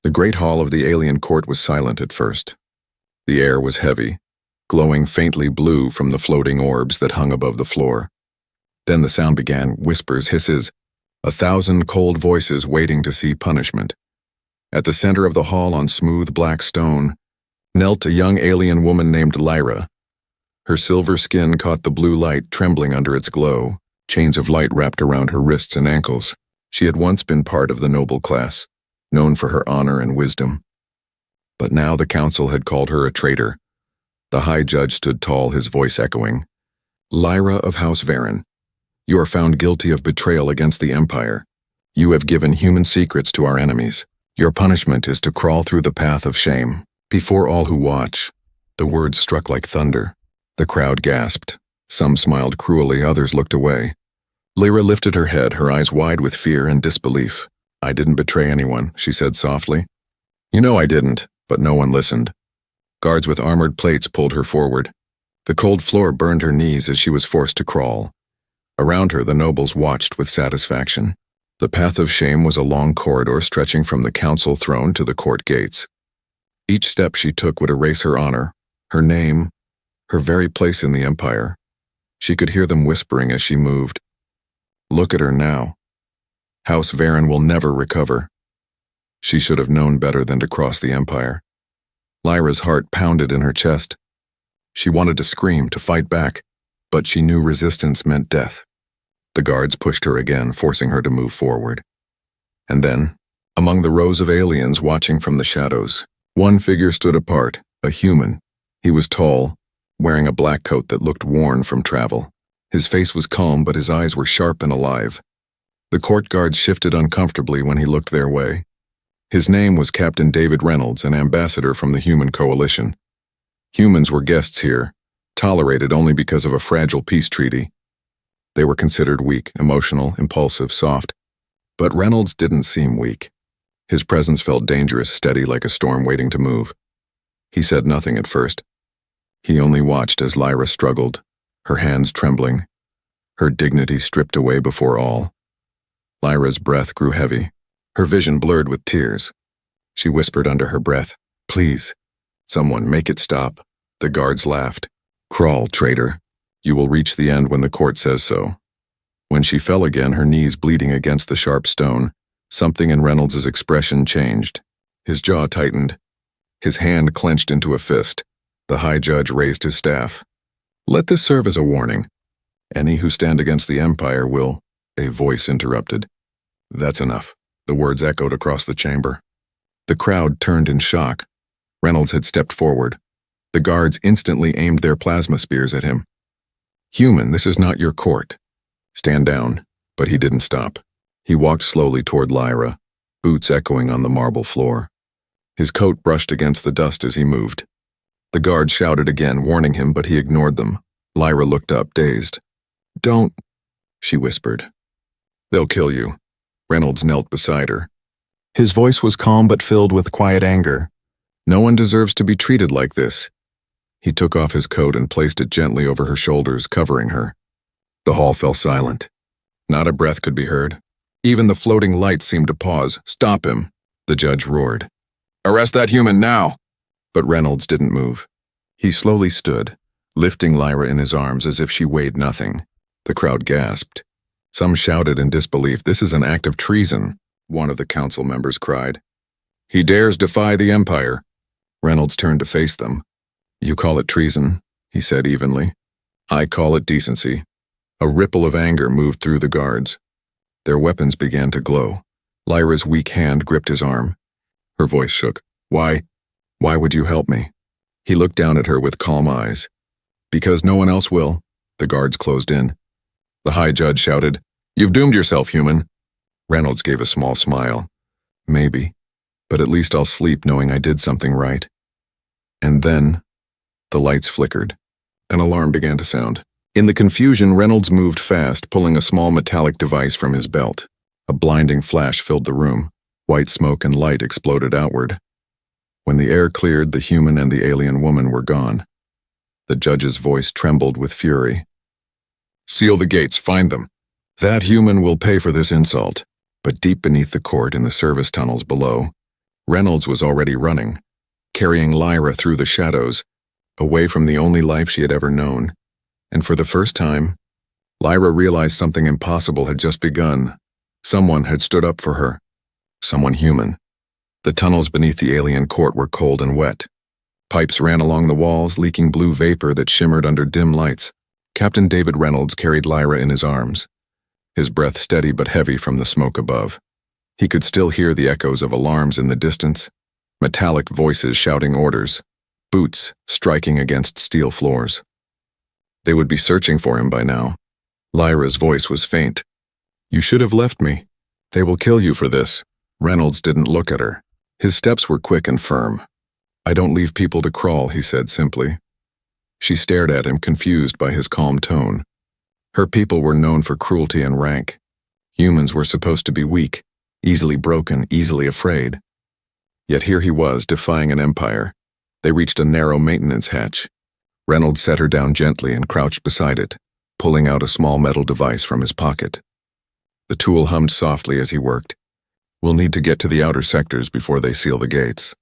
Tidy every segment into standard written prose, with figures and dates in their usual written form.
The great hall of the alien court was silent at first. The air was heavy, glowing faintly blue from the floating orbs that hung above the floor. Then the sound began, whispers, hisses, 1,000 cold voices waiting to see punishment. At the center of the hall on smooth black stone knelt a young alien woman named Lyra. Her silver skin caught the blue light trembling under its glow, chains of light wrapped around her wrists and ankles. She had once been part of the noble class, known for her honor and wisdom. But now the council had called her a traitor. The high judge stood tall, his voice echoing. Lyra of House Varen, you are found guilty of betrayal against the Empire. You have given human secrets to our enemies. Your punishment is to crawl through the path of shame. Before all who watch, the words struck like thunder. The crowd gasped. Some smiled cruelly, others looked away. Lyra lifted her head, her eyes wide with fear and disbelief. I didn't betray anyone, she said softly. You know I didn't, but no one listened. Guards with armored plates pulled her forward. The cold floor burned her knees as she was forced to crawl. Around her, the nobles watched with satisfaction. The path of shame was a long corridor stretching from the council throne to the court gates. Each step she took would erase her honor, her name, her very place in the Empire. She could hear them whispering as she moved. Look at her now. House Varen will never recover. She should have known better than to cross the Empire. Lyra's heart pounded in her chest. She wanted to scream, to fight back, but she knew resistance meant death. The guards pushed her again, forcing her to move forward. And then, among the rows of aliens watching from the shadows, one figure stood apart, a human. He was tall, wearing a black coat that looked worn from travel. His face was calm, but his eyes were sharp and alive. The court guards shifted uncomfortably when he looked their way. His name was Captain David Reynolds, an ambassador from the Human Coalition. Humans were guests here, tolerated only because of a fragile peace treaty. They were considered weak, emotional, impulsive, soft. But Reynolds didn't seem weak. His presence felt dangerous, steady like a storm waiting to move. He said nothing at first. He only watched as Lyra struggled, her hands trembling, her dignity stripped away before all. Lyra's breath grew heavy, her vision blurred with tears. She whispered under her breath, "Please, someone make it stop." The guards laughed. "Crawl, traitor. You will reach the end when the court says so." When she fell again, her knees bleeding against the sharp stone, something in Reynolds' expression changed. His jaw tightened. His hand clenched into a fist. The high judge raised his staff. "Let this serve as a warning. Any who stand against the Empire will—" A voice interrupted. "That's enough." The words echoed across the chamber. The crowd turned in shock. Reynolds had stepped forward. The guards instantly aimed their plasma spears at him. "Human, this is not your court. Stand down." But he didn't stop. He walked slowly toward Lyra, boots echoing on the marble floor. His coat brushed against the dust as he moved. The guards shouted again, warning him, but he ignored them. Lyra looked up, dazed. "Don't," she whispered. "They'll kill you." Reynolds knelt beside her. His voice was calm but filled with quiet anger. "No one deserves to be treated like this." He took off his coat and placed it gently over her shoulders, covering her. The hall fell silent. Not a breath could be heard. Even the floating lights seemed to pause. "Stop him," the judge roared. "Arrest that human now!" But Reynolds didn't move. He slowly stood, lifting Lyra in his arms as if she weighed nothing. The crowd gasped. Some shouted in disbelief. "This is an act of treason," one of the council members cried. "He dares defy the Empire." Reynolds turned to face them. "You call it treason," he said evenly. "I call it decency." A ripple of anger moved through the guards. Their weapons began to glow. Lyra's weak hand gripped his arm. Her voice shook. Why would you help me?" He looked down at her with calm eyes. "Because no one else will." The guards closed in. The high judge shouted, "You've doomed yourself, human." Reynolds gave a small smile. "Maybe, but at least I'll sleep knowing I did something right." And then, the lights flickered. An alarm began to sound. In the confusion, Reynolds moved fast, pulling a small metallic device from his belt. A blinding flash filled the room. White smoke and light exploded outward. When the air cleared, the human and the alien woman were gone. The judge's voice trembled with fury. "Seal the gates, find them. That human will pay for this insult." But deep beneath the court, in the service tunnels below, Reynolds was already running, carrying Lyra through the shadows, away from the only life she had ever known. And for the first time, Lyra realized something impossible had just begun. Someone had stood up for her. Someone human. The tunnels beneath the alien court were cold and wet. Pipes ran along the walls, leaking blue vapor that shimmered under dim lights. Captain David Reynolds carried Lyra in his arms, his breath steady but heavy from the smoke above. He could still hear the echoes of alarms in the distance, metallic voices shouting orders, boots striking against steel floors. They would be searching for him by now. Lyra's voice was faint. "You should have left me. They will kill you for this." Reynolds didn't look at her. His steps were quick and firm. "I don't leave people to crawl," he said simply. She stared at him, confused by his calm tone. Her people were known for cruelty and rank. Humans were supposed to be weak, easily broken, easily afraid. Yet here he was, defying an empire. They reached a narrow maintenance hatch. Reynolds set her down gently and crouched beside it, pulling out a small metal device from his pocket. The tool hummed softly as he worked. "We'll need to get to the outer sectors before they seal the gates."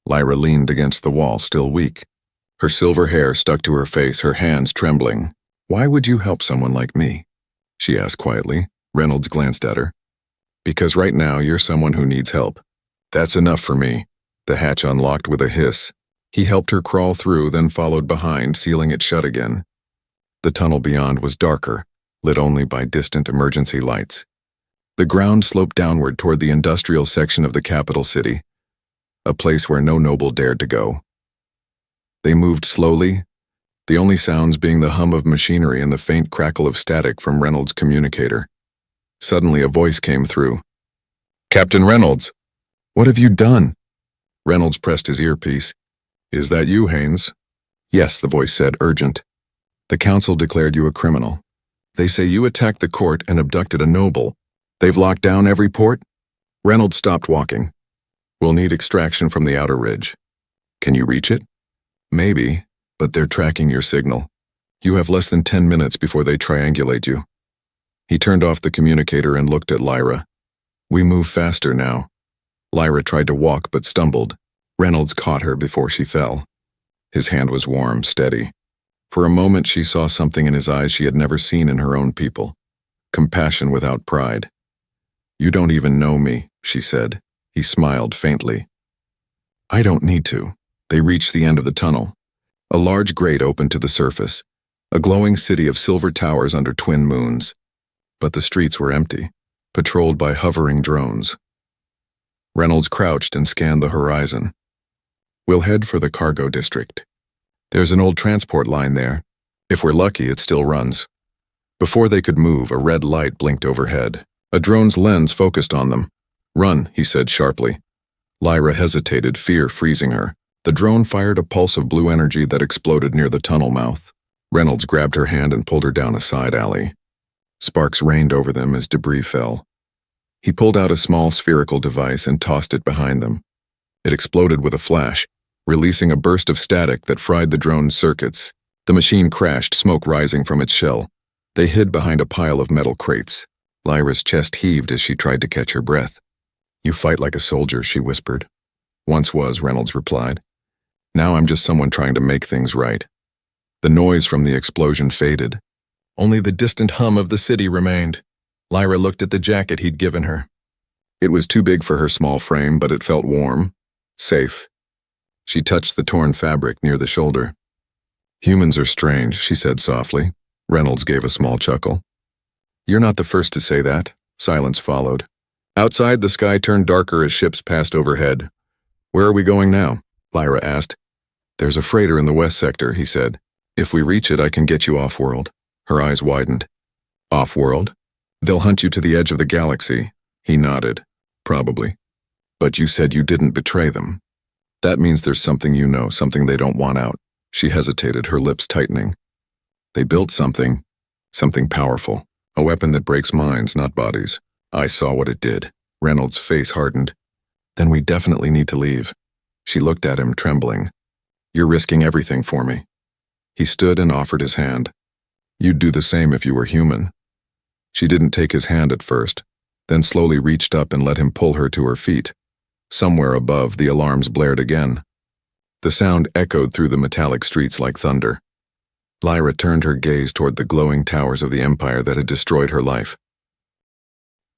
Lyra leaned against the wall, still weak. Her silver hair stuck to her face, her hands trembling. "Why would you help someone like me?" she asked quietly. Reynolds glanced at her. "Because right now you're someone who needs help. That's enough for me." The hatch unlocked with a hiss. He helped her crawl through, then followed behind, sealing it shut again. The tunnel beyond was darker, lit only by distant emergency lights. The ground sloped downward toward the industrial section of the capital city, a place where no noble dared to go. They moved slowly, the only sounds being the hum of machinery and the faint crackle of static from Reynolds' communicator. Suddenly a voice came through. "Captain Reynolds, what have you done?" Reynolds pressed his earpiece. "Is that you, Haynes?" "Yes," the voice said, urgent. "The council declared you a criminal. They say you attacked the court and abducted a noble. They've locked down every port?" Reynolds stopped walking. "We'll need extraction from the outer ridge. Can you reach it?" "Maybe, but they're tracking your signal. You have less than 10 minutes before they triangulate you." He turned off the communicator and looked at Lyra. "We move faster now." Lyra tried to walk but stumbled. Reynolds caught her before she fell. His hand was warm, steady. For a moment she saw something in his eyes she had never seen in her own people. Compassion without pride. "You don't even know me," she said. He smiled faintly. "I don't need to." They reached the end of the tunnel. A large grate opened to the surface, a glowing city of silver towers under twin moons. But the streets were empty, patrolled by hovering drones. Reynolds crouched and scanned the horizon. "We'll head for the cargo district. There's an old transport line there. If we're lucky, it still runs." Before they could move, a red light blinked overhead. A drone's lens focused on them. "Run," he said sharply. Lyra hesitated, fear freezing her. The drone fired a pulse of blue energy that exploded near the tunnel mouth. Reynolds grabbed her hand and pulled her down a side alley. Sparks rained over them as debris fell. He pulled out a small spherical device and tossed it behind them. It exploded with a flash, releasing a burst of static that fried the drone's circuits. The machine crashed, smoke rising from its shell. They hid behind a pile of metal crates. Lyra's chest heaved as she tried to catch her breath. "You fight like a soldier," she whispered. "Once was," Reynolds replied. "Now I'm just someone trying to make things right." The noise from the explosion faded. Only the distant hum of the city remained. Lyra looked at the jacket he'd given her. It was too big for her small frame, but it felt warm, safe. She touched the torn fabric near the shoulder. "Humans are strange," she said softly. Reynolds gave a small chuckle. "You're not the first to say that." Silence followed. Outside, the sky turned darker as ships passed overhead. "Where are we going now?" Lyra asked. "There's a freighter in the west sector," he said. "If we reach it, I can get you off-world." Her eyes widened. "Off-world? They'll hunt you to the edge of the galaxy." He nodded. "Probably. But you said you didn't betray them. That means there's something you know, something they don't want out." She hesitated, her lips tightening. "They built something powerful. A weapon that breaks minds, not bodies. I saw what it did." Reynolds' face hardened. "Then we definitely need to leave." She looked at him, trembling. "You're risking everything for me." He stood and offered his hand. "You'd do the same if you were human." She didn't take his hand at first, then slowly reached up and let him pull her to her feet. Somewhere above, the alarms blared again. The sound echoed through the metallic streets like thunder. Lyra turned her gaze toward the glowing towers of the empire that had destroyed her life.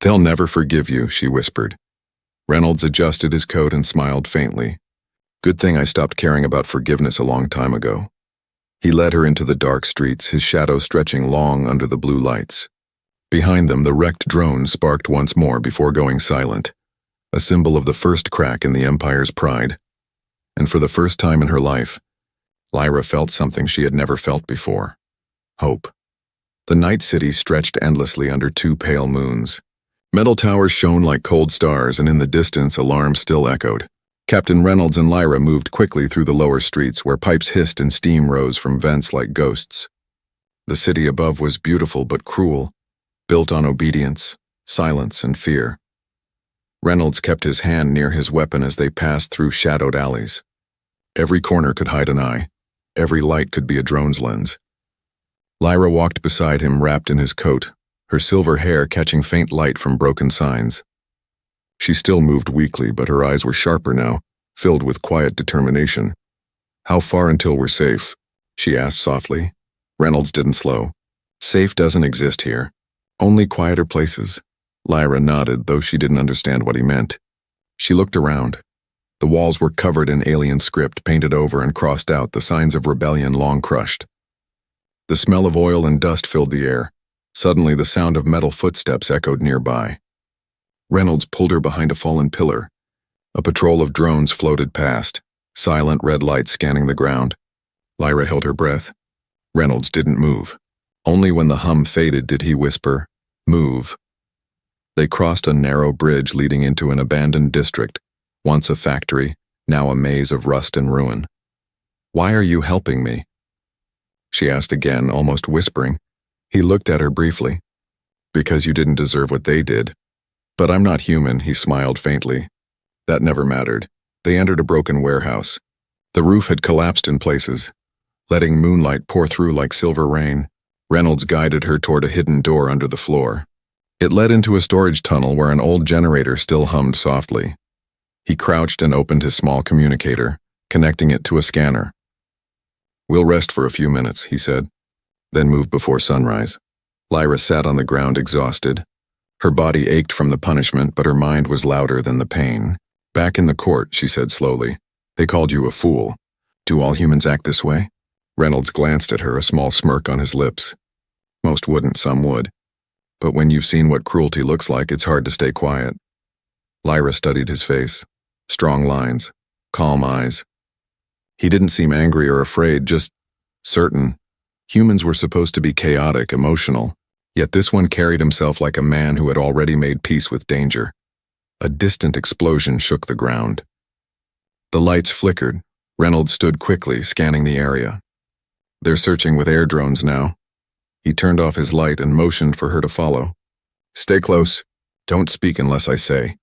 "They'll never forgive you," she whispered. Reynolds adjusted his coat and smiled faintly. "Good thing I stopped caring about forgiveness a long time ago." He led her into the dark streets, his shadow stretching long under the blue lights. Behind them, the wrecked drone sparked once more before going silent, a symbol of the first crack in the Empire's pride. And for the first time in her life, Lyra felt something she had never felt before: hope. The night city stretched endlessly under two pale moons. Metal towers shone like cold stars, and in the distance, alarms still echoed. Captain Reynolds and Lyra moved quickly through the lower streets, where pipes hissed and steam rose from vents like ghosts. The city above was beautiful but cruel, built on obedience, silence, and fear. Reynolds kept his hand near his weapon as they passed through shadowed alleys. Every corner could hide an eye. Every light could be a drone's lens. Lyra walked beside him, wrapped in his coat, her silver hair catching faint light from broken signs. She still moved weakly, but her eyes were sharper now, filled with quiet determination. "How far until we're safe?" she asked softly. Reynolds didn't slow. "Safe doesn't exist here. Only quieter places." Lyra nodded, though she didn't understand what he meant. She looked around. The walls were covered in alien script, painted over and crossed out, the signs of rebellion long crushed. The smell of oil and dust filled the air. Suddenly, the sound of metal footsteps echoed nearby. Reynolds pulled her behind a fallen pillar. A patrol of drones floated past, silent red lights scanning the ground. Lyra held her breath. Reynolds didn't move. Only when the hum faded did he whisper, "Move." They crossed a narrow bridge leading into an abandoned district, once a factory, now a maze of rust and ruin. "Why are you helping me?" she asked again, almost whispering. He looked at her briefly. "Because you didn't deserve what they did." "But I'm not human," he smiled faintly. That never mattered. They entered a broken warehouse. The roof had collapsed in places, letting moonlight pour through like silver rain. Reynolds guided her toward a hidden door under the floor. It led into a storage tunnel where an old generator still hummed softly. He crouched and opened his small communicator, connecting it to a scanner. "We'll rest for a few minutes," he said, then move before sunrise. Lyra sat on the ground exhausted. Her body ached from the punishment, but her mind was louder than the pain. "Back in the court," she said slowly. "They called you a fool. Do all humans act this way?" Reynolds glanced at her, a small smirk on his lips. "Most wouldn't, some would. But when you've seen what cruelty looks like, it's hard to stay quiet." Lyra studied his face. Strong lines, calm eyes. He didn't seem angry or afraid, just certain. Humans were supposed to be chaotic, emotional, yet this one carried himself like a man who had already made peace with danger. A distant explosion shook the ground. The lights flickered. Reynolds stood quickly, scanning the area. "They're searching with air drones now." He turned off his light and motioned for her to follow. "Stay close. Don't speak unless I say."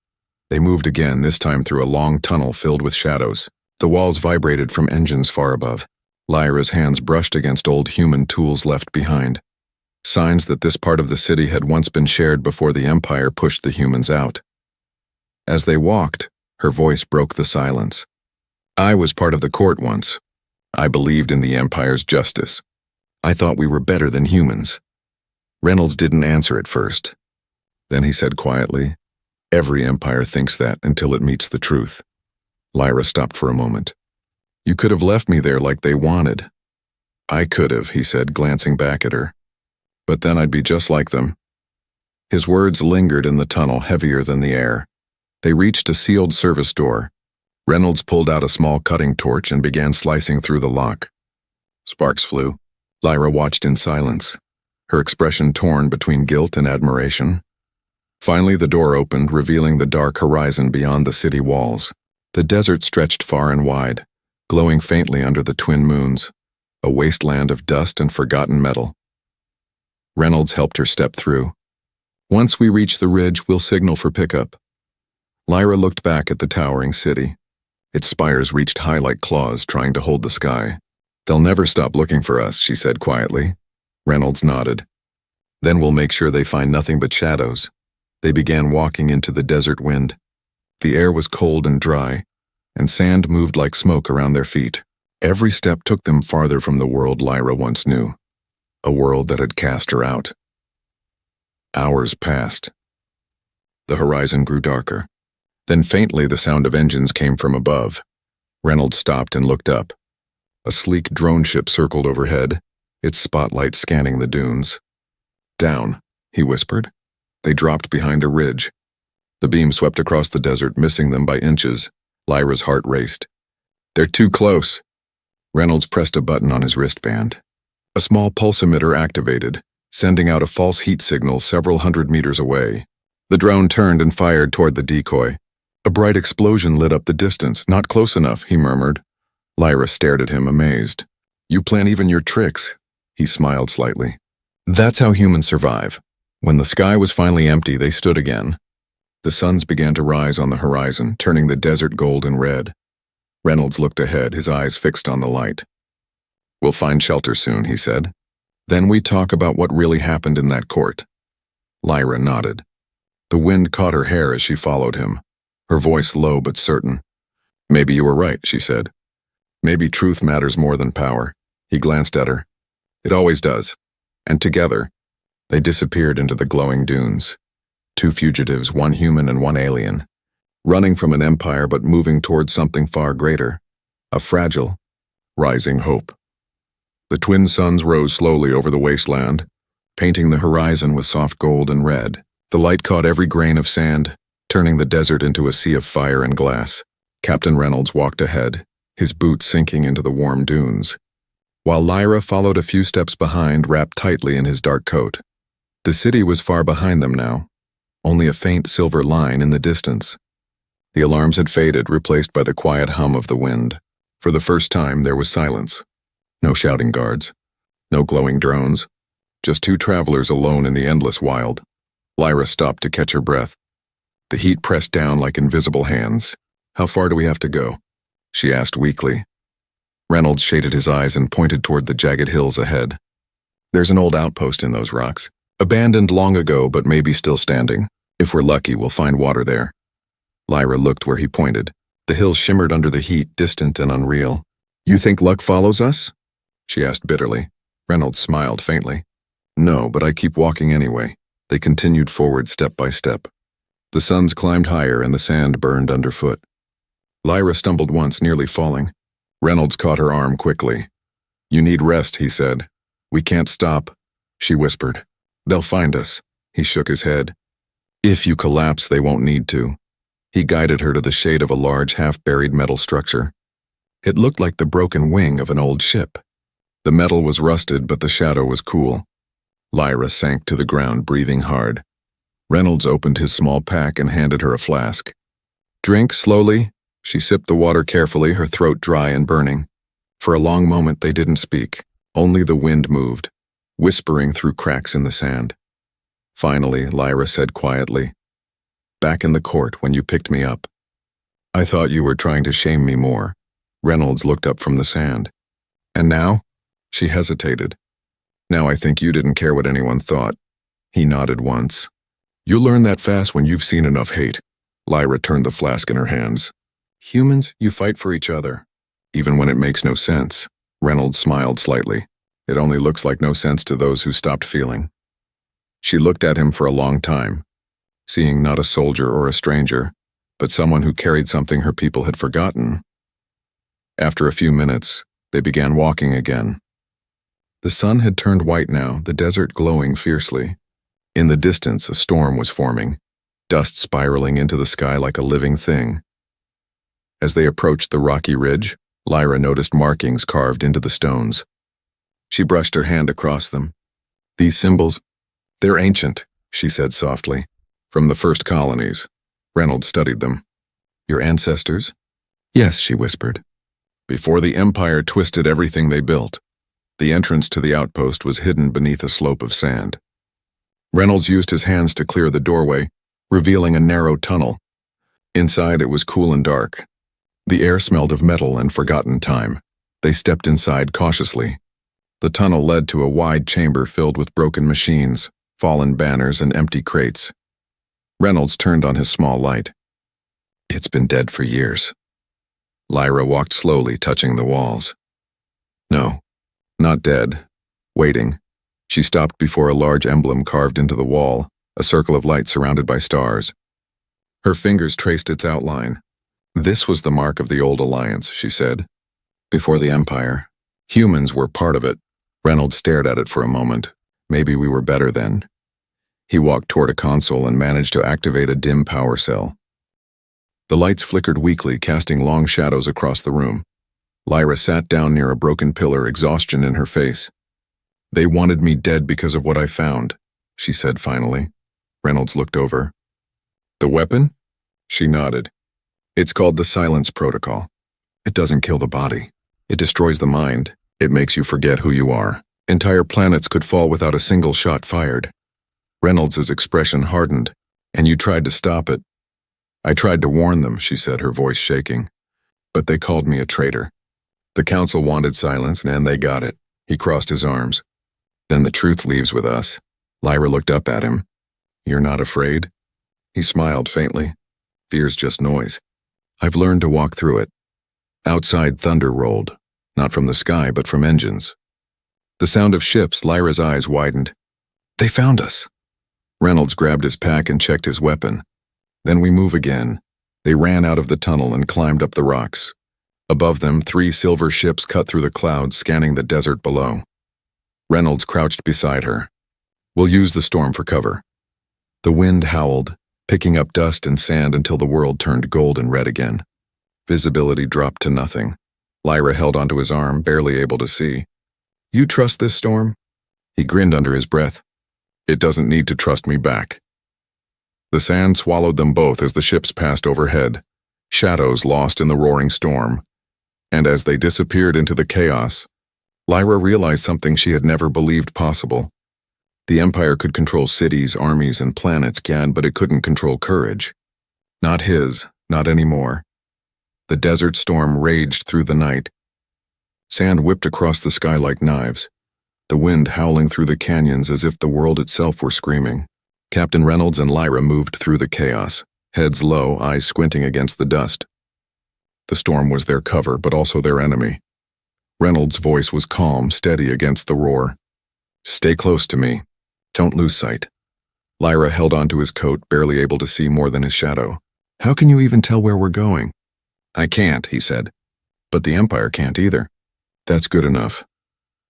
They moved again, this time through a long tunnel filled with shadows. The walls vibrated from engines far above. Lyra's hands brushed against old human tools left behind. Signs that this part of the city had once been shared before the Empire pushed the humans out. As they walked, her voice broke the silence. "I was part of the court once. I believed in the Empire's justice. I thought we were better than humans." Reynolds didn't answer at first. Then he said quietly, "Every empire thinks that until it meets the truth." Lyra stopped for a moment. "You could have left me there like they wanted." "I could have," he said, glancing back at her. "But then I'd be just like them." His words lingered in the tunnel, heavier than the air. They reached a sealed service door. Reynolds pulled out a small cutting torch and began slicing through the lock. Sparks flew. Lyra watched in silence, her expression torn between guilt and admiration. Finally, the door opened, revealing the dark horizon beyond the city walls. The desert stretched far and wide, glowing faintly under the twin moons, a wasteland of dust and forgotten metal. Reynolds helped her step through. "Once we reach the ridge, we'll signal for pickup." Lyra looked back at the towering city. Its spires reached high like claws, trying to hold the sky. "They'll never stop looking for us," she said quietly. Reynolds nodded. "Then we'll make sure they find nothing but shadows." They began walking into the desert wind. The air was cold and dry, and sand moved like smoke around their feet. Every step took them farther from the world Lyra once knew, a world that had cast her out. Hours passed. The horizon grew darker. Then faintly the sound of engines came from above. Reynolds stopped and looked up. A sleek drone ship circled overhead, its spotlight scanning the dunes. "Down," he whispered. They dropped behind a ridge. The beam swept across the desert, missing them by inches. Lyra's heart raced. "They're too close." Reynolds pressed a button on his wristband. A small pulse emitter activated, sending out a false heat signal several hundred meters away. The drone turned and fired toward the decoy. A bright explosion lit up the distance. "Not close enough," he murmured. Lyra stared at him, amazed. "You plan even your tricks." He smiled slightly. "That's how humans survive." When the sky was finally empty, they stood again. The suns began to rise on the horizon, turning the desert gold and red. Reynolds looked ahead, his eyes fixed on the light. "We'll find shelter soon," he said. "Then we talk about what really happened in that court." Lyra nodded. The wind caught her hair as she followed him, her voice low but certain. "Maybe you were right," she said. "Maybe truth matters more than power." He glanced at her. "It always does." And together, they disappeared into the glowing dunes. Two fugitives, one human and one alien, running from an empire but moving towards something far greater, a fragile, rising hope. The twin suns rose slowly over the wasteland, painting the horizon with soft gold and red. The light caught every grain of sand, turning the desert into a sea of fire and glass. Captain Reynolds walked ahead, his boots sinking into the warm dunes, while Lyra followed a few steps behind, wrapped tightly in his dark coat. The city was far behind them now, only a faint silver line in the distance. The alarms had faded, replaced by the quiet hum of the wind. For the first time, there was silence. No shouting guards, no glowing drones, just two travelers alone in the endless wild. Lyra stopped to catch her breath. The heat pressed down like invisible hands. "How far do we have to go?" she asked weakly. Reynolds shaded his eyes and pointed toward the jagged hills ahead. "There's an old outpost in those rocks. Abandoned long ago, but maybe still standing. If we're lucky, we'll find water there." Lyra looked where he pointed. The hills shimmered under the heat, distant and unreal. "You think luck follows us?" she asked bitterly. Reynolds smiled faintly. "No, but I keep walking anyway." They continued forward step by step. The suns climbed higher and the sand burned underfoot. Lyra stumbled once, nearly falling. Reynolds caught her arm quickly. "You need rest," he said. "We can't stop," she whispered. "They'll find us." He shook his head. "If you collapse, they won't need to." He guided her to the shade of a large, half-buried metal structure. It looked like the broken wing of an old ship. The metal was rusted, but the shadow was cool. Lyra sank to the ground, breathing hard. Reynolds opened his small pack and handed her a flask. "Drink slowly." She sipped the water carefully, her throat dry and burning. For a long moment they didn't speak. Only the wind moved, whispering through cracks in the sand. Finally, Lyra said quietly, "Back in the court when you picked me up. I thought you were trying to shame me more." Reynolds looked up from the sand. "And now?" She hesitated. "Now I think you didn't care what anyone thought." He nodded once. "You'll learn that fast when you've seen enough hate." Lyra turned the flask in her hands. "Humans, you fight for each other, even when it makes no sense." Reynolds smiled slightly. "It only looks like no sense to those who stopped feeling." She looked at him for a long time, seeing not a soldier or a stranger, but someone who carried something her people had forgotten. After a few minutes, they began walking again. The sun had turned white now, the desert glowing fiercely. In the distance, a storm was forming, dust spiraling into the sky like a living thing. As they approached the rocky ridge, Lyra noticed markings carved into the stones. She brushed her hand across them. "These symbols, they're ancient," she said softly. "From the first colonies." Reynolds studied them. "Your ancestors?" "Yes," she whispered. "Before the Empire twisted everything they built." The entrance to the outpost was hidden beneath a slope of sand. Reynolds used his hands to clear the doorway, revealing a narrow tunnel. Inside it was cool and dark. The air smelled of metal and forgotten time. They stepped inside cautiously. The tunnel led to a wide chamber filled with broken machines, fallen banners, and empty crates. Reynolds turned on his small light. It's been dead for years. Lyra walked slowly, touching the walls. No, not dead. Waiting. She stopped before a large emblem carved into the wall, a circle of light surrounded by stars. Her fingers traced its outline. This was the mark of the old alliance, she said. Before the Empire, humans were part of it. Reynolds stared at it for a moment. Maybe we were better then. He walked toward a console and managed to activate a dim power cell. The lights flickered weakly, casting long shadows across the room. Lyra sat down near a broken pillar, exhaustion in her face. They wanted me dead because of what I found, she said finally. Reynolds looked over. The weapon? She nodded. It's called the Silence Protocol. It doesn't kill the body. It destroys the mind. It makes you forget who you are. Entire planets could fall without a single shot fired. Reynolds' expression hardened. And you tried to stop it. I tried to warn them, she said, her voice shaking. But they called me a traitor. The council wanted silence, and they got it. He crossed his arms. Then the truth leaves with us. Lyra looked up at him. You're not afraid? He smiled faintly. Fear's just noise. I've learned to walk through it. Outside, thunder rolled. Not from the sky, but from engines. The sound of ships, Lyra's eyes widened. They found us. Reynolds grabbed his pack and checked his weapon. Then we move again. They ran out of the tunnel and climbed up the rocks. Above them, 3 silver ships cut through the clouds, scanning the desert below. Reynolds crouched beside her. We'll use the storm for cover. The wind howled, picking up dust and sand until the world turned gold and red again. Visibility dropped to nothing. Lyra held onto his arm, barely able to see. You trust this storm? He grinned under his breath. It doesn't need to trust me back. The sand swallowed them both as the ships passed overhead, shadows lost in the roaring storm. And as they disappeared into the chaos, Lyra realized something she had never believed possible. The Empire could control cities, armies, and planets, but it couldn't control courage. Not his, not anymore. The desert storm raged through the night. Sand whipped across the sky like knives, the wind howling through the canyons as if the world itself were screaming. Captain Reynolds and Lyra moved through the chaos, heads low, eyes squinting against the dust. The storm was their cover, but also their enemy. Reynolds' voice was calm, steady against the roar. Stay close to me. Don't lose sight. Lyra held onto his coat, barely able to see more than his shadow. How can you even tell where we're going? I can't, he said. But the Empire can't either. That's good enough.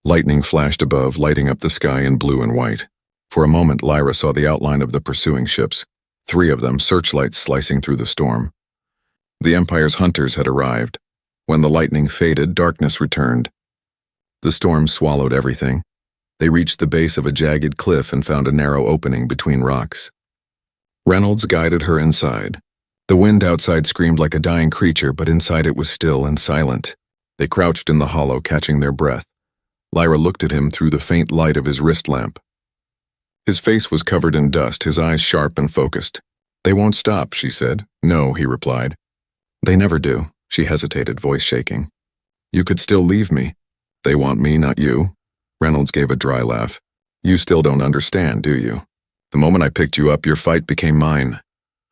Lightning flashed above, lighting up the sky in blue and white. For a moment, Lyra saw the outline of the pursuing ships, 3 of them, searchlights slicing through the storm. The Empire's hunters had arrived. When the lightning faded, darkness returned. The storm swallowed everything. They reached the base of a jagged cliff and found a narrow opening between rocks. Reynolds guided her inside. The wind outside screamed like a dying creature, but inside it was still and silent. They crouched in the hollow, catching their breath. Lyra looked at him through the faint light of his wrist lamp. His face was covered in dust, his eyes sharp and focused. They won't stop, she said. No, he replied. They never do, she hesitated, voice shaking. You could still leave me. They want me, not you. Reynolds gave a dry laugh. You still don't understand, do you? The moment I picked you up, your fight became mine.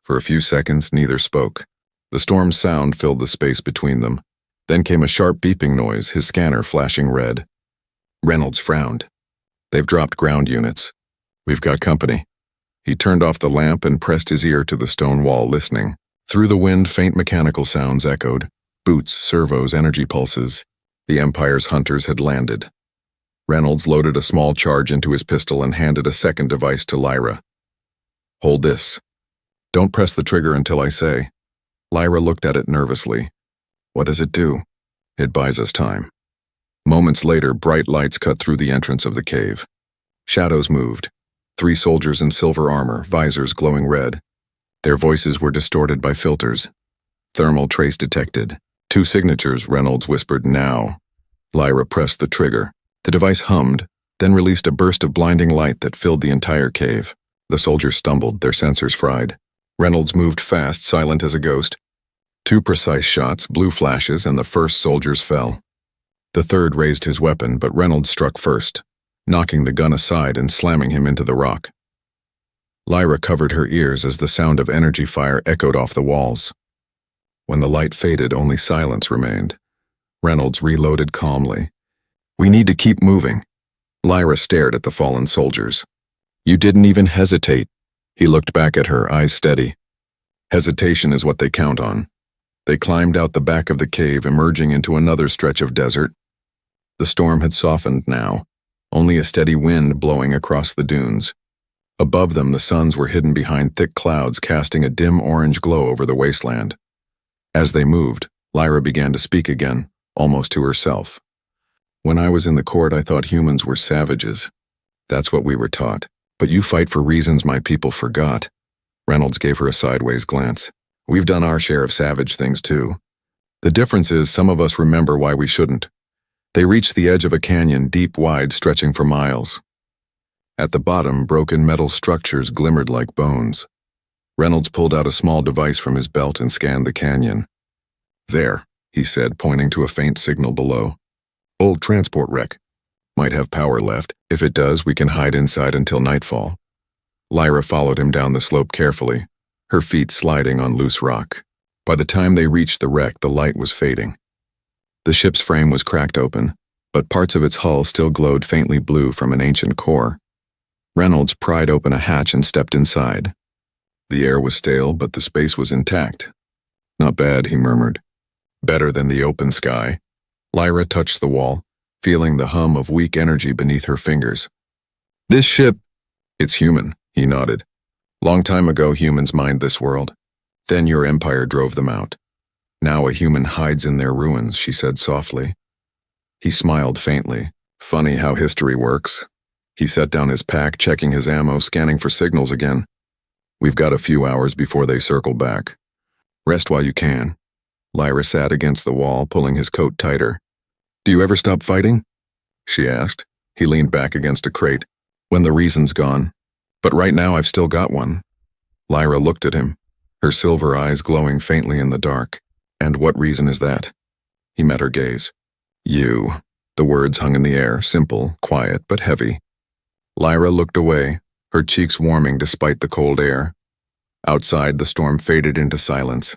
For a few seconds, neither spoke. The storm's sound filled the space between them. Then came a sharp beeping noise, his scanner flashing red. Reynolds frowned. They've dropped ground units. We've got company. He turned off the lamp and pressed his ear to the stone wall, listening. Through the wind, faint mechanical sounds echoed. Boots, servos, energy pulses. The Empire's hunters had landed. Reynolds loaded a small charge into his pistol and handed a second device to Lyra. Hold this. Don't press the trigger until I say. Lyra looked at it nervously. What does it do? It buys us time. Moments later, bright lights cut through the entrance of the cave. Shadows moved. 3 soldiers in silver armor, visors glowing red. Their voices were distorted by filters. Thermal trace detected. 2 signatures, Reynolds whispered, now. Lyra pressed the trigger. The device hummed, then released a burst of blinding light that filled the entire cave. The soldiers stumbled, their sensors fried. Reynolds moved fast, silent as a ghost. 2 precise shots, blue flashes, and the first soldiers fell. The third raised his weapon, but Reynolds struck first, knocking the gun aside and slamming him into the rock. Lyra covered her ears as the sound of energy fire echoed off the walls. When the light faded, only silence remained. Reynolds reloaded calmly. "We need to keep moving." Lyra stared at the fallen soldiers. "You didn't even hesitate." He looked back at her, eyes steady. Hesitation is what they count on. They climbed out the back of the cave, emerging into another stretch of desert. The storm had softened now, only a steady wind blowing across the dunes. Above them, the suns were hidden behind thick clouds, casting a dim orange glow over the wasteland. As they moved, Lyra began to speak again, almost to herself. "When I was in the court, I thought humans were savages. That's what we were taught. But you fight for reasons my people forgot." Reynolds gave her a sideways glance. "We've done our share of savage things too. The difference is some of us remember why we shouldn't." They reached the edge of a canyon, deep, wide, stretching for miles. At the bottom, broken metal structures glimmered like bones. Reynolds pulled out a small device from his belt and scanned the canyon. "There," he said, pointing to a faint signal below. "Old transport wreck. Might have power left. If it does, we can hide inside until nightfall." Lyra followed him down the slope carefully, her feet sliding on loose rock. By the time they reached the wreck, the light was fading. The ship's frame was cracked open, but parts of its hull still glowed faintly blue from an ancient core. Reynolds pried open a hatch and stepped inside. The air was stale, but the space was intact. "Not bad," he murmured. "Better than the open sky." Lyra touched the wall, feeling the hum of weak energy beneath her fingers. "This ship, it's human," he nodded. "Long time ago, humans mined this world. Then your empire drove them out. Now a human hides in their ruins," she said softly. He smiled faintly. "Funny how history works." He set down his pack, checking his ammo, scanning for signals again. "We've got a few hours before they circle back. Rest while you can." Lyra sat against the wall, pulling his coat tighter. "Do you ever stop fighting?" she asked. He leaned back against a crate. "When the reason's gone. But right now I've still got one." Lyra looked at him, her silver eyes glowing faintly in the dark. "And what reason is that?" He met her gaze. "You." The words hung in the air, simple, quiet, but heavy. Lyra looked away, her cheeks warming despite the cold air. Outside, the storm faded into silence.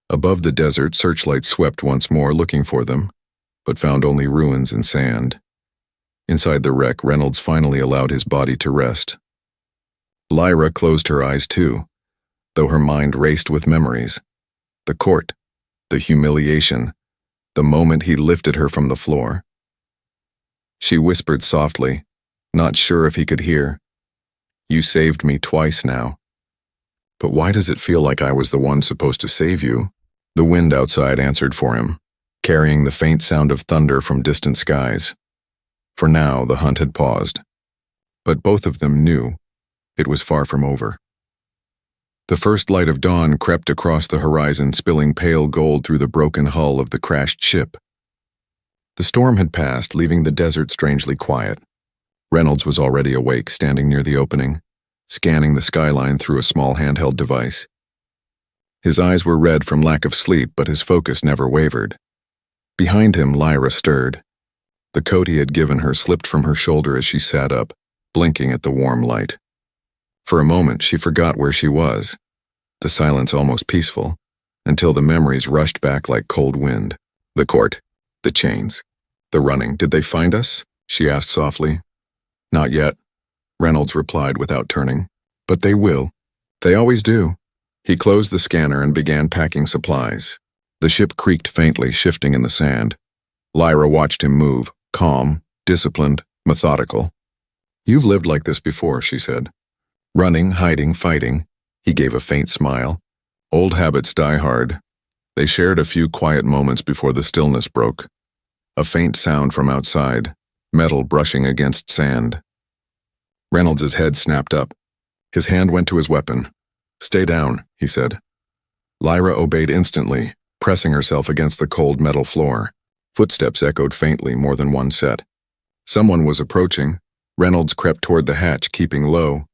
Above the desert, searchlights swept once more, looking for them, but found only ruins and sand. Inside the wreck, Reynolds finally allowed his body to rest. Lyra closed her eyes too, though her mind raced with memories. The court, the humiliation, the moment he lifted her from the floor. She whispered softly, not sure if he could hear. "You saved me twice now." "But why does it feel like I was the one supposed to save you?" The wind outside answered for him, carrying the faint sound of thunder from distant skies. For now, the hunt had paused. But both of them knew it was far from over. The first light of dawn crept across the horizon, spilling pale gold through the broken hull of the crashed ship. The storm had passed, leaving the desert strangely quiet. Reynolds was already awake, standing near the opening, scanning the skyline through a small handheld device. His eyes were red from lack of sleep, but his focus never wavered. Behind him, Lyra stirred. The coat he had given her slipped from her shoulder as she sat up, blinking at the warm light. For a moment, she forgot where she was, the silence almost peaceful, until the memories rushed back like cold wind. The court, the chains, the running. "Did they find us?" she asked softly. "Not yet," Reynolds replied without turning. "But they will. They always do." He closed the scanner and began packing supplies. The ship creaked faintly, shifting in the sand. Lyra watched him move, calm, disciplined, methodical. "You've lived like this before," she said. "Running, hiding, fighting." He gave a faint smile. "Old habits die hard." They shared a few quiet moments before the stillness broke. A faint sound from outside, metal brushing against sand. Reynolds' head snapped up. His hand went to his weapon. "Stay down," he said. Lyra obeyed instantly, pressing herself against the cold metal floor. Footsteps echoed faintly, more than one set. Someone was approaching. Reynolds crept toward the hatch, keeping low.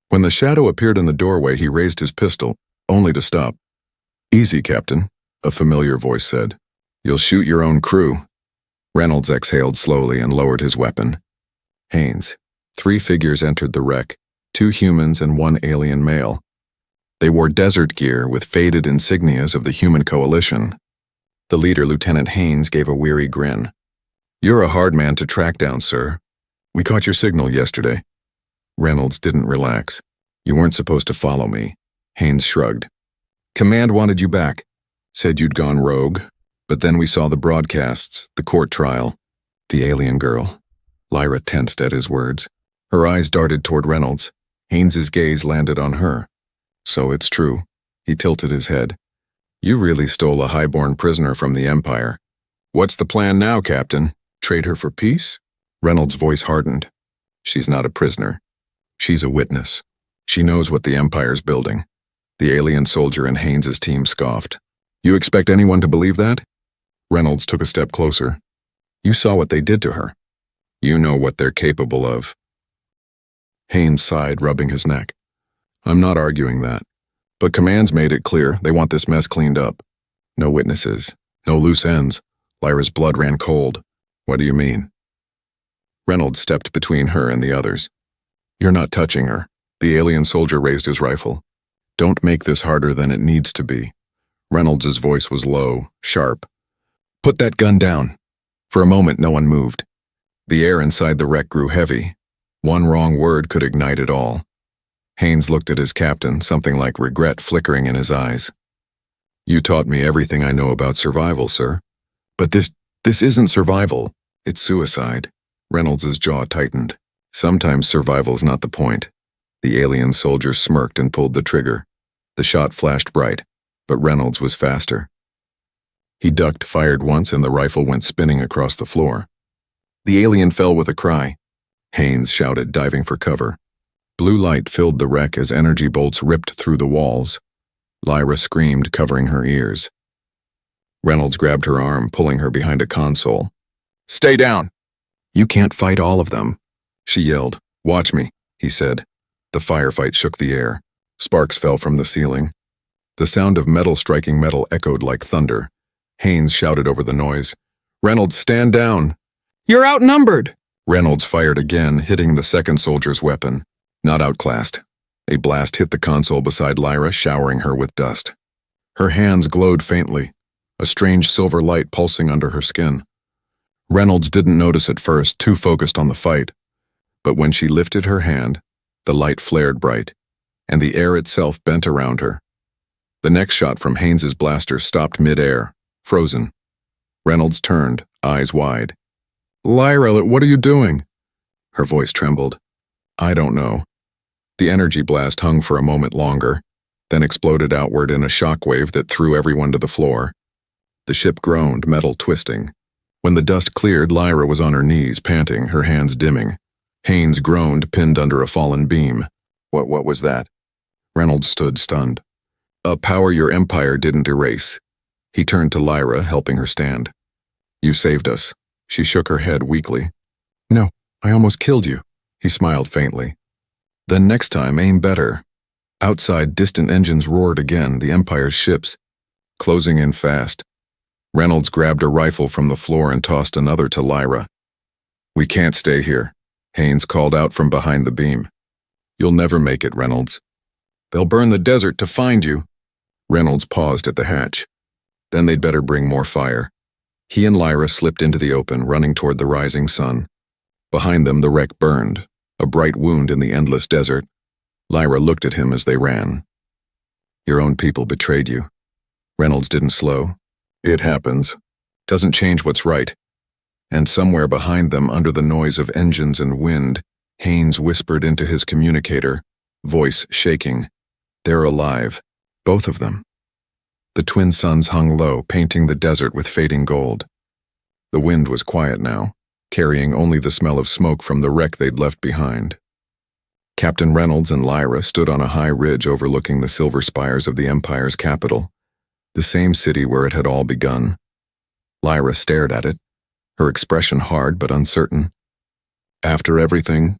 When the shadow appeared in the doorway, he raised his pistol, only to stop. "Easy, Captain," a familiar voice said. "You'll shoot your own crew." Reynolds exhaled slowly and lowered his weapon. Haynes. 3 figures entered the wreck, 2 humans and 1 alien male. They wore desert gear with faded insignias of the human coalition. The leader, Lieutenant Haynes, gave a weary grin. "You're a hard man to track down, sir. We caught your signal yesterday." Reynolds didn't relax. "You weren't supposed to follow me." Haynes shrugged. "Command wanted you back. Said you'd gone rogue. But then we saw the broadcasts, the court trial. The alien girl." Lyra tensed at his words. Her eyes darted toward Reynolds. Haynes's gaze landed on her. "So it's true." He tilted his head. "You really stole a highborn prisoner from the Empire. What's the plan now, Captain? Trade her for peace?" Reynolds' voice hardened. "She's not a prisoner. She's a witness. She knows what the Empire's building." The alien soldier and Haynes's team scoffed. "You expect anyone to believe that?" Reynolds took a step closer. "You saw what they did to her. You know what they're capable of." Haynes sighed, rubbing his neck. "I'm not arguing that. But Command's made it clear they want this mess cleaned up. No witnesses. No loose ends." Lyra's blood ran cold. "What do you mean?" Reynolds stepped between her and the others. "You're not touching her." The alien soldier raised his rifle. "Don't make this harder than it needs to be." Reynolds' voice was low, sharp. "Put that gun down." For a moment, no one moved. The air inside the wreck grew heavy. One wrong word could ignite it all. Haynes looked at his captain, something like regret flickering in his eyes. "You taught me everything I know about survival, sir. But this isn't survival. It's suicide." Reynolds' jaw tightened. "Sometimes survival's not the point." The alien soldier smirked and pulled the trigger. The shot flashed bright, but Reynolds was faster. He ducked, fired once, and the rifle went spinning across the floor. The alien fell with a cry. Haynes shouted, diving for cover. Blue light filled the wreck as energy bolts ripped through the walls. Lyra screamed, covering her ears. Reynolds grabbed her arm, pulling her behind a console. "Stay down!" "You can't fight all of them," she yelled. "Watch me," he said. The firefight shook the air. Sparks fell from the ceiling. The sound of metal striking metal echoed like thunder. Haynes shouted over the noise. "Reynolds, stand down!" "You're outnumbered!" Reynolds fired again, hitting the second soldier's weapon. Not outclassed. A blast hit the console beside Lyra, showering her with dust. Her hands glowed faintly, a strange silver light pulsing under her skin. Reynolds didn't notice at first, too focused on the fight. But when she lifted her hand, the light flared bright, and the air itself bent around her. The next shot from Haynes's blaster stopped mid-air, frozen. Reynolds turned, eyes wide. "Lyra, what are you doing?" Her voice trembled. "I don't know." The energy blast hung for a moment longer, then exploded outward in a shockwave that threw everyone to the floor. The ship groaned, metal twisting. When the dust cleared, Lyra was on her knees, panting, her hands dimming. Haynes groaned, pinned under a fallen beam. What was that?" Reynolds stood stunned. "A power your empire didn't erase." He turned to Lyra, helping her stand. "You saved us." She shook her head weakly. "No, I almost killed you." He smiled faintly. "Then next time, aim better." Outside, distant engines roared again, the Empire's ships, closing in fast. Reynolds grabbed a rifle from the floor and tossed another to Lyra. "We can't stay here," Haynes called out from behind the beam. "You'll never make it, Reynolds. They'll burn the desert to find you." Reynolds paused at the hatch. Then they'd better bring more fire. He and Lyra slipped into the open, running toward the rising sun. Behind them, the wreck burned, a bright wound in the endless desert. Lyra looked at him as they ran. "Your own people betrayed you." Reynolds didn't slow. "It happens. Doesn't change what's right." And somewhere behind them, under the noise of engines and wind, Haynes whispered into his communicator, voice shaking. "They're alive. Both of them." The twin suns hung low, painting the desert with fading gold. The wind was quiet now, carrying only the smell of smoke from the wreck they'd left behind. Captain Reynolds and Lyra stood on a high ridge overlooking the silver spires of the Empire's capital, the same city where it had all begun. Lyra stared at it, her expression hard but uncertain. "After everything,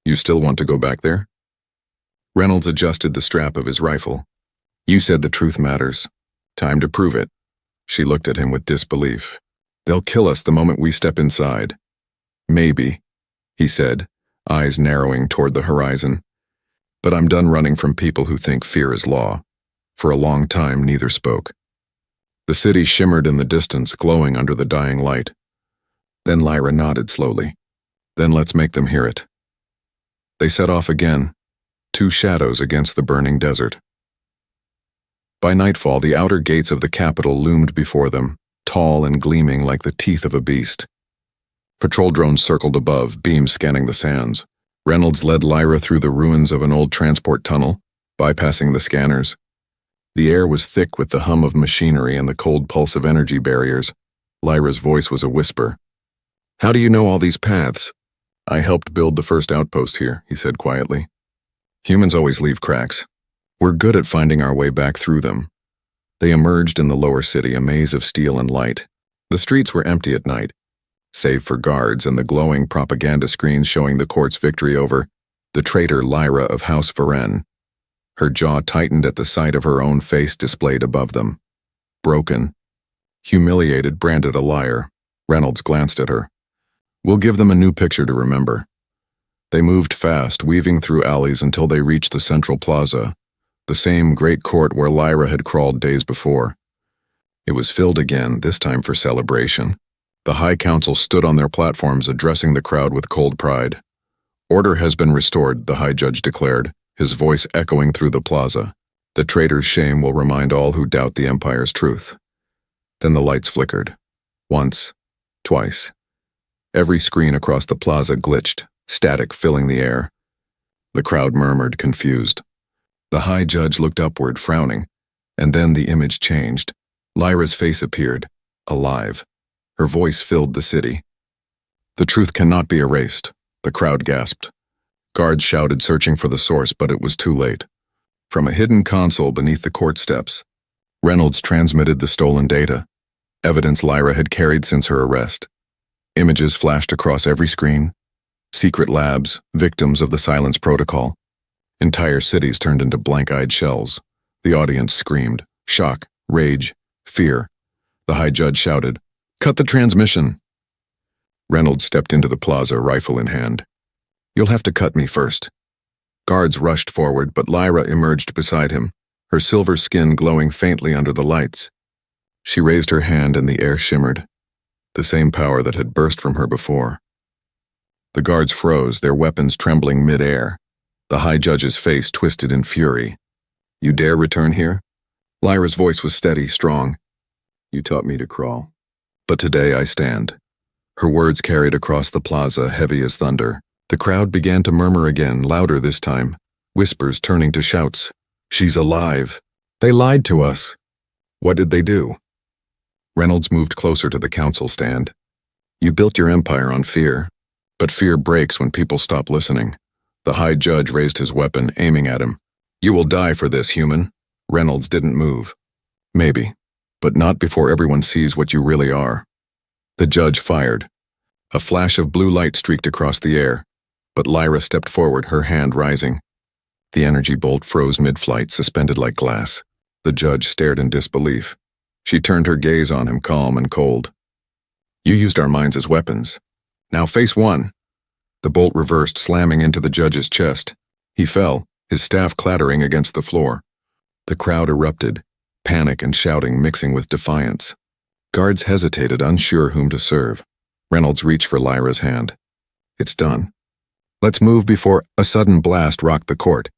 you still want to go back there?" Reynolds adjusted the strap of his rifle. "You said the truth matters. Time to prove it." She looked at him with disbelief. "They'll kill us the moment we step inside." "Maybe," he said, eyes narrowing toward the horizon. "But I'm done running from people who think fear is law." For a long time, neither spoke. The city shimmered in the distance, glowing under the dying light. Then Lyra nodded slowly. Then let's make them hear it. They set off again, two shadows against the burning desert. By nightfall, the outer gates of the capital loomed before them, tall and gleaming like the teeth of a beast. Patrol drones circled above, beams scanning the sands. Reynolds led Lyra through the ruins of an old transport tunnel, bypassing the scanners. The air was thick with the hum of machinery and the cold pulse of energy barriers. Lyra's voice was a whisper. "How do you know all these paths?" "I helped build the first outpost here," he said quietly. "Humans always leave cracks. We're good at finding our way back through them." They emerged in the lower city, a maze of steel and light. The streets were empty at night, save for guards and the glowing propaganda screens showing the court's victory over the traitor Lyra of House Varenne. Her jaw tightened at the sight of her own face displayed above them. Broken, humiliated, branded a liar. Reynolds glanced at her. "We'll give them a new picture to remember." They moved fast, weaving through alleys until they reached the central plaza, the same great court where Lyra had crawled days before. It was filled again, this time for celebration. The High Council stood on their platforms, addressing the crowd with cold pride. "Order has been restored," the High Judge declared, his voice echoing through the plaza. "The traitor's shame will remind all who doubt the Empire's truth." Then the lights flickered. Once, twice. Every screen across the plaza glitched, static filling the air. The crowd murmured, confused. The High Judge looked upward, frowning, and then the image changed. Lyra's face appeared, alive. Her voice filled the city. "The truth cannot be erased," the crowd gasped. Guards shouted, searching for the source, but it was too late. From a hidden console beneath the court steps, Reynolds transmitted the stolen data, evidence Lyra had carried since her arrest. Images flashed across every screen. Secret labs, victims of the Silence Protocol. Entire cities turned into blank-eyed shells. The audience screamed. Shock, rage, fear. The High Judge shouted, "Cut the transmission!" Reynolds stepped into the plaza, rifle in hand. "You'll have to cut me first." Guards rushed forward, but Lyra emerged beside him, her silver skin glowing faintly under the lights. She raised her hand and the air shimmered, the same power that had burst from her before. The guards froze, their weapons trembling mid-air. The High Judge's face twisted in fury. "You dare return here?" Lyra's voice was steady, strong. "You taught me to crawl. But today I stand." Her words carried across the plaza, heavy as thunder. The crowd began to murmur again, louder this time, whispers turning to shouts. "She's alive. They lied to us." "What did they do?" Reynolds moved closer to the council stand. "You built your empire on fear, but fear breaks when people stop listening." The High Judge raised his weapon, aiming at him. "You will die for this, human." Reynolds didn't move. "Maybe, but not before everyone sees what you really are." The judge fired. A flash of blue light streaked across the air, but Lyra stepped forward, her hand rising. The energy bolt froze mid-flight, suspended like glass. The judge stared in disbelief. She turned her gaze on him, calm and cold. "You used our minds as weapons. Now face one." The bolt reversed, slamming into the judge's chest. He fell, his staff clattering against the floor. The crowd erupted, panic and shouting mixing with defiance. Guards hesitated, unsure whom to serve. Reynolds reached for Lyra's hand. "It's done. Let's move before..." A sudden blast rocked the court.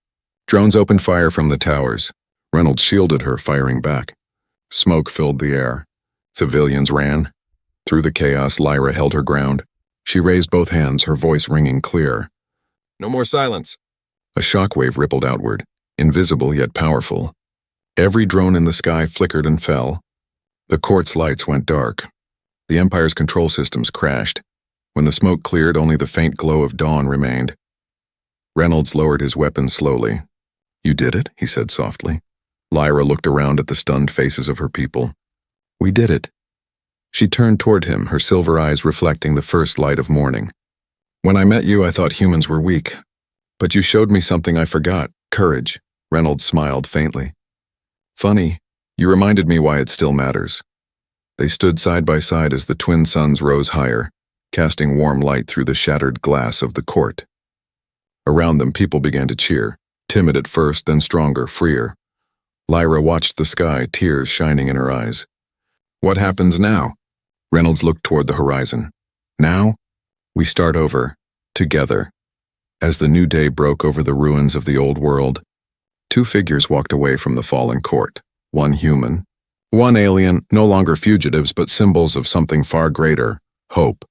Drones opened fire from the towers. Reynolds shielded her, firing back. Smoke filled the air. Civilians ran. Through the chaos, Lyra held her ground. She raised both hands, her voice ringing clear. "No more silence." A shockwave rippled outward, invisible yet powerful. Every drone in the sky flickered and fell. The court's lights went dark. The Empire's control systems crashed. When the smoke cleared, only the faint glow of dawn remained. Reynolds lowered his weapon slowly. "You did it," he said softly. Lyra looked around at the stunned faces of her people. "We did it." She turned toward him, her silver eyes reflecting the first light of morning. "When I met you, I thought humans were weak. But you showed me something I forgot, courage." Reynolds smiled faintly. "Funny, you reminded me why it still matters." They stood side by side as the twin suns rose higher, casting warm light through the shattered glass of the court. Around them, people began to cheer, timid at first, then stronger, freer. Lyra watched the sky, tears shining in her eyes. What happens now? Reynolds looked toward the horizon. Now, we start over, together. As the new day broke over the ruins of the old world, two figures walked away from the fallen court, one human, one alien, no longer fugitives but symbols of something far greater, hope.